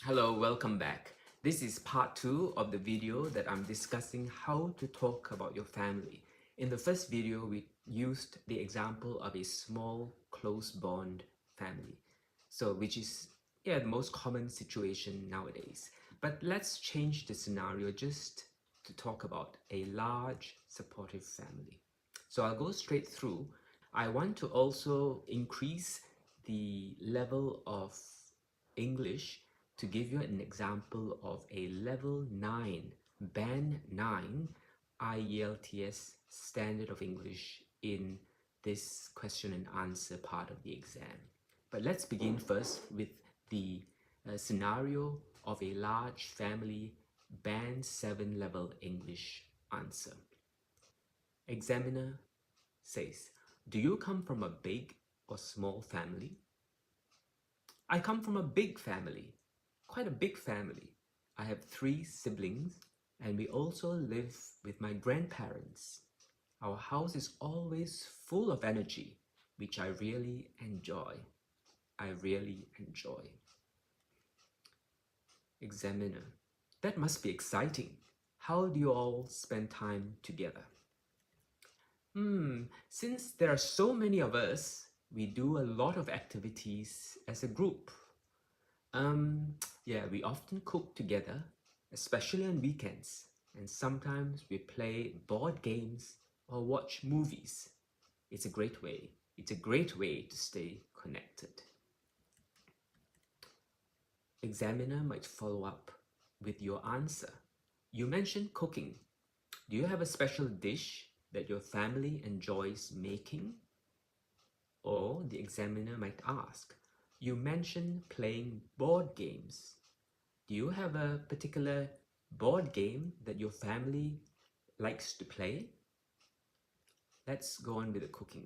Hello, welcome back. This is part 2 of the video that I'm discussing how to talk about your family. In the first video, we used the example of a small, close bond family. Which is the most common situation nowadays. But let's change the scenario just to talk about a large, supportive family. So I'll go straight through. I want to also increase the level of English to give you an example of a level 9, band 9 IELTS standard of English in this question and answer part of the exam. But let's begin first with the scenario of a large family band 7 level English answer. Examiner says, do you come from a big or small family? I come from a big family, quite a big family. I have 3 siblings and we also live with my grandparents. Our house is always full of energy, which I really enjoy. I really enjoy. Examiner, that must be exciting. How do you all spend time together? Since there are so many of us, we do a lot of activities as a group. We often cook together, especially on weekends, and sometimes we play board games or watch movies. It's a great way. It's a great way to stay connected. Examiner might follow up with your answer. You mentioned cooking. Do you have a special dish that your family enjoys making? Or the examiner might ask, you mentioned playing board games. Do you have a particular board game that your family likes to play? Let's go on with the cooking.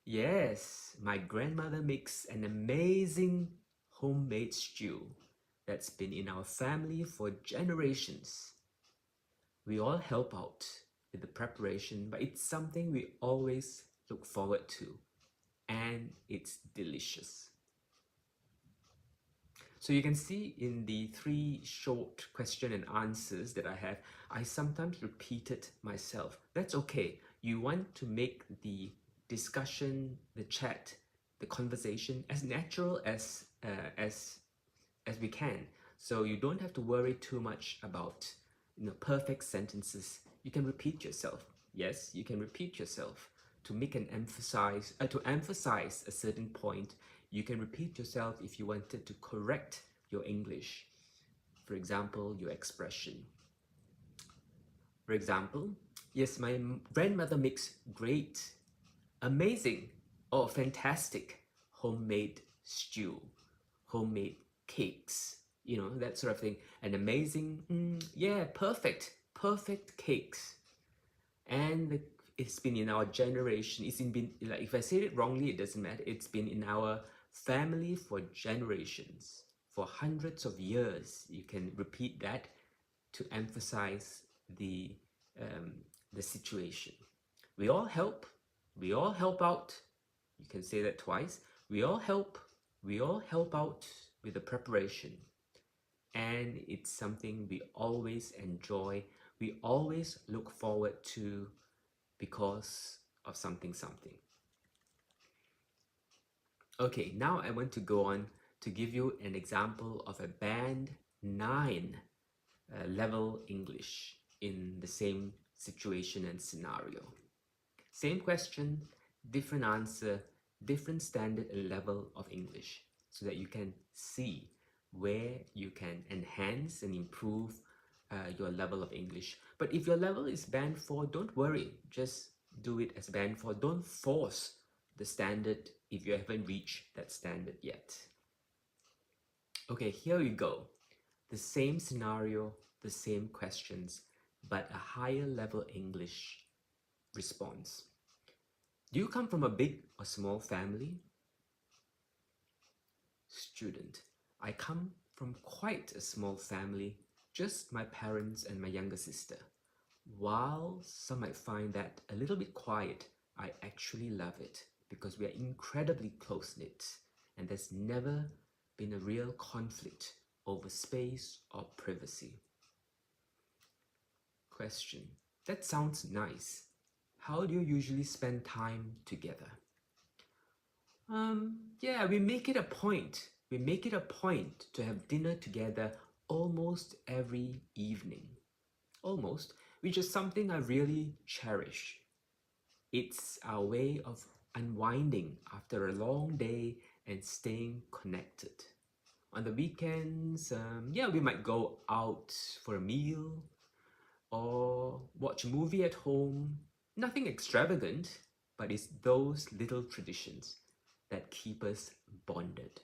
Yes, my grandmother makes an amazing homemade stew that's been in our family for generations. We all help out with the preparation, but it's something we always look forward to, and it's delicious. So you can see in the 3 short question and answers that I have, I sometimes repeated myself. That's okay. You want to make the discussion, the chat, the conversation as natural as we can. So you don't have to worry too much about perfect sentences. You can repeat yourself. Yes, you can repeat yourself to make an to emphasize a certain point. You can repeat yourself if you wanted to correct your English. For example, your expression. For example, yes, my grandmother makes great, amazing, or fantastic homemade stew, homemade cakes, that sort of thing. An amazing, perfect cakes. And it's been in our generation. Like, if I say it wrongly, it doesn't matter. It's been in our family for generations, for hundreds of years. You can repeat that to emphasize the situation. We all help out. You can say that twice. We all help out with the preparation. And it's something we always enjoy. We always look forward to because of something. Okay, now I want to go on to give you an example of a band 9 level English in the same situation and scenario. Same question, different answer, different standard and level of English, so that you can see where you can enhance and improve your level of English. But if your level is band 4, don't worry, just do it as band 4. Don't force the standard if you haven't reached that standard yet. Okay, here we go. The same scenario, the same questions, but a higher level English response. Do you come from a big or small family? Student, I come from quite a small family, just my parents and my younger sister. While some might find that a little bit quiet, I actually love it because we are incredibly close-knit and there's never been a real conflict over space or privacy? Question. That sounds nice. How do you usually spend time together? Yeah, we make it a point. We make it a point to have dinner together almost every evening. Almost, which is something I really cherish. It's our way of unwinding after a long day and staying connected. On the weekends, yeah, we might go out for a meal or watch a movie at home. Nothing extravagant, but it's those little traditions that keep us bonded.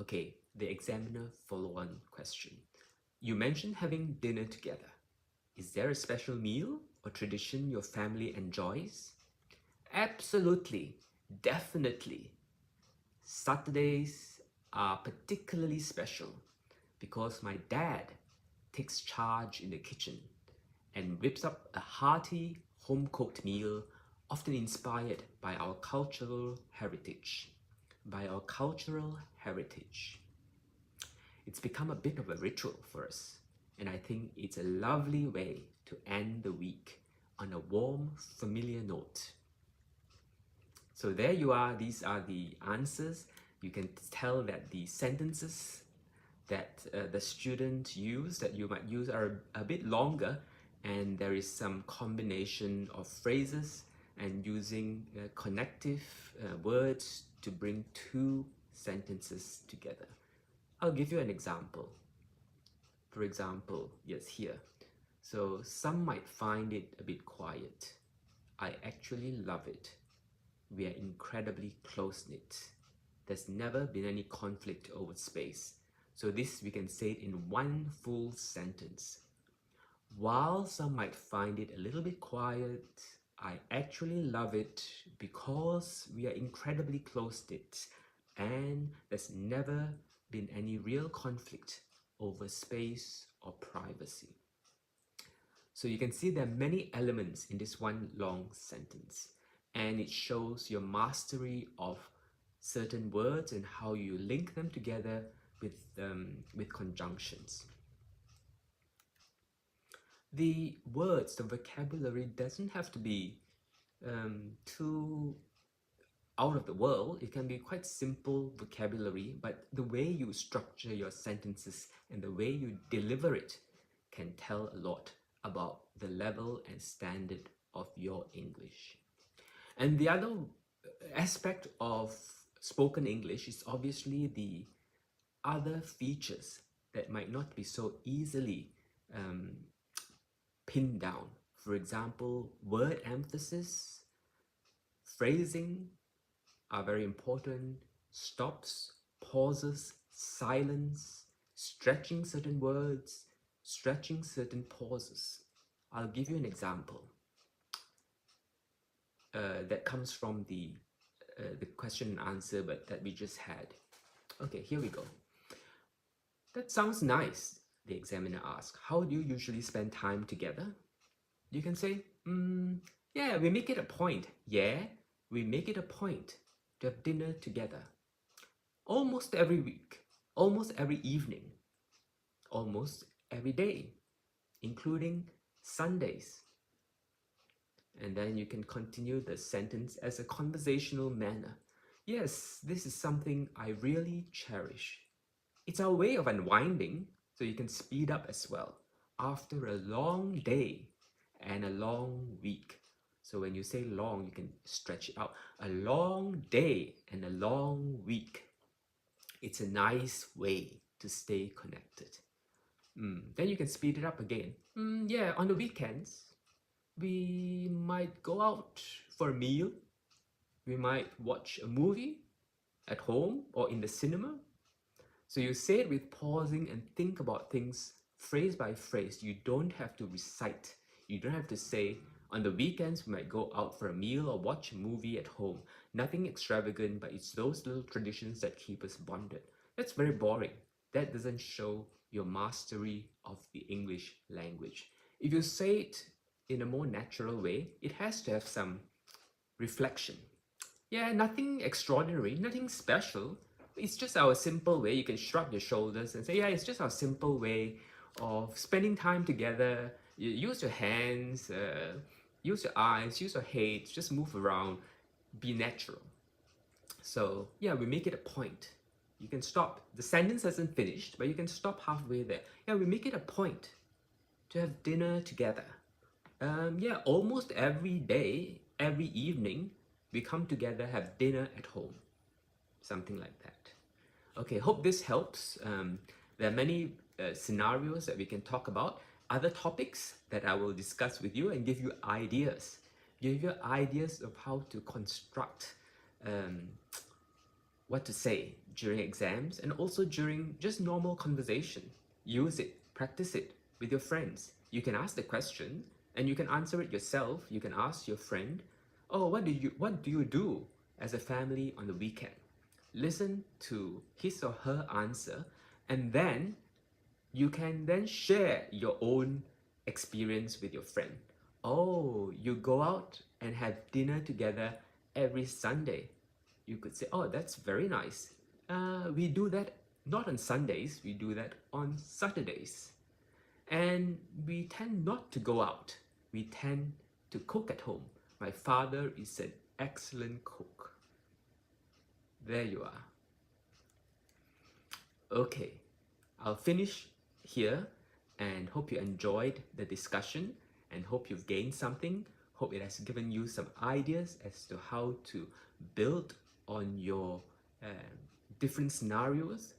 Okay, the examiner follow-on question. You mentioned having dinner together. Is there a special meal or tradition your family enjoys? Absolutely, definitely. Saturdays are particularly special because my dad takes charge in the kitchen and whips up a hearty home-cooked meal, often inspired by our cultural heritage. It's become a bit of a ritual for us, and I think it's a lovely way to end the week on a warm, familiar note. So there you are. These are the answers. You can tell that the sentences that the student use, that you might use, are a bit longer, and there is some combination of phrases and using connective words to bring two sentences together. I'll give you an example. For example, yes, here. So some might find it a bit quiet. I actually love it. We are incredibly close-knit. There's never been any conflict over space. So this we can say it in one full sentence. While some might find it a little bit quiet, I actually love it because we are incredibly close-knit and there's never been any real conflict over space or privacy. So you can see there are many elements in this one long sentence, and it shows your mastery of certain words and how you link them together with conjunctions. The words, the vocabulary doesn't have to be too out of the world. It can be quite simple vocabulary, but the way you structure your sentences and the way you deliver it can tell a lot about the level and standard of your English. And the other aspect of spoken English is obviously the other features that might not be so easily pinned down. For example, word emphasis, phrasing are very important. Stops, pauses, silence, stretching certain words, stretching certain pauses. I'll give you an example that comes from the question and answer but that we just had. Okay, here we go. That sounds nice, the examiner asked. How do you usually spend time together? You can say, yeah, we make it a point. Yeah, we make it a point to have dinner together. Almost every week, almost every evening, almost every day, including Sundays. And then you can continue the sentence as a conversational manner. Yes, this is something I really cherish. It's our way of unwinding, so you can speed up as well. After a long day and a long week. So when you say long, you can stretch it out. A long day and a long week. It's a nice way to stay connected. Then you can speed it up again. Yeah, on the weekends, we might go out for a meal. We might watch a movie at home or in the cinema. So you say it with pausing and think about things phrase by phrase. You don't have to recite. You don't have to say, on the weekends, we might go out for a meal or watch a movie at home. Nothing extravagant, but it's those little traditions that keep us bonded. That's very boring. That doesn't show your mastery of the English language. If you say it in a more natural way, it has to have some reflection. Yeah, nothing extraordinary, nothing special. It's just our simple way. You can shrug your shoulders and say, yeah, it's just our simple way of spending time together. You use your hands, use your eyes, use your head, just move around, be natural. So yeah, we make it a point. You can stop. The sentence hasn't finished, but you can stop halfway there. Yeah, we make it a point to have dinner together. Yeah, almost every day, every evening, we come together, have dinner at home. Something like that. Okay, hope this helps. There are many scenarios that we can talk about, other topics that I will discuss with you and give you ideas. Give you ideas of how to construct what to say during exams and also during just normal conversation. Use it, practice it with your friends. You can ask the question and you can answer it yourself. You can ask your friend, oh, what do you do as a family on the weekend? Listen to his or her answer, and then you can then share your own experience with your friend. Oh, you go out and have dinner together every Sunday. You could say, oh, that's very nice. We do that not on Sundays, we do that on Saturdays. And we tend not to go out. We tend to cook at home. My father is an excellent cook. There you are. Okay, I'll finish here and hope you enjoyed the discussion and hope you've gained something. Hope it has given you some ideas as to how to build on your different scenarios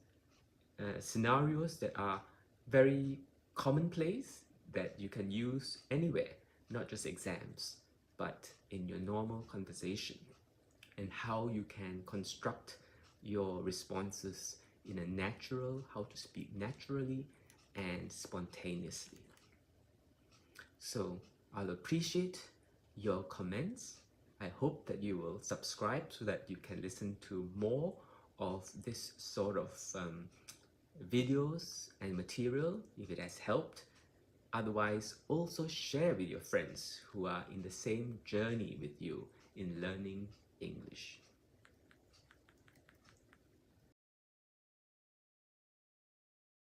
that are very commonplace that you can use anywhere, not just exams, but in your normal conversation, and how you can construct your responses in a natural, how to speak naturally and spontaneously. So I'll appreciate your comments. I hope that you will subscribe so that you can listen to more of this sort of videos and material if it has helped. Otherwise, also share with your friends who are in the same journey with you in learning English.